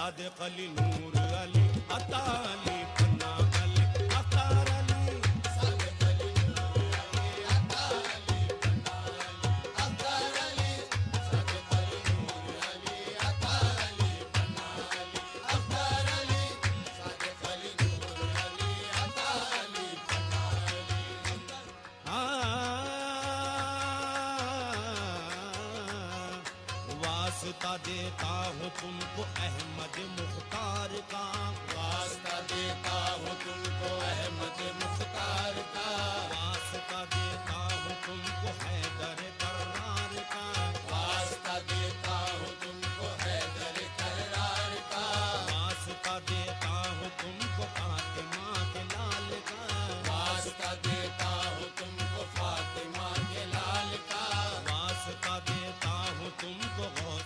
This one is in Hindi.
सादिक अली नूर अली अता अली पन्ना अली अख्तर अली सादिक अली नूर अली अता अली पन्ना अली अख्तर अली सादिक अली नूर अली अता अली पन्ना अली अख्तर अली सादिक अली नूर अली अता अली पन्ना अली। वास्ता देता हूँ तुमको अहमद मुख्तार का, वास्ता देता हूँ तुमको अहमद मुख्तार का, वास्ता देता हूँ तुमको हैदर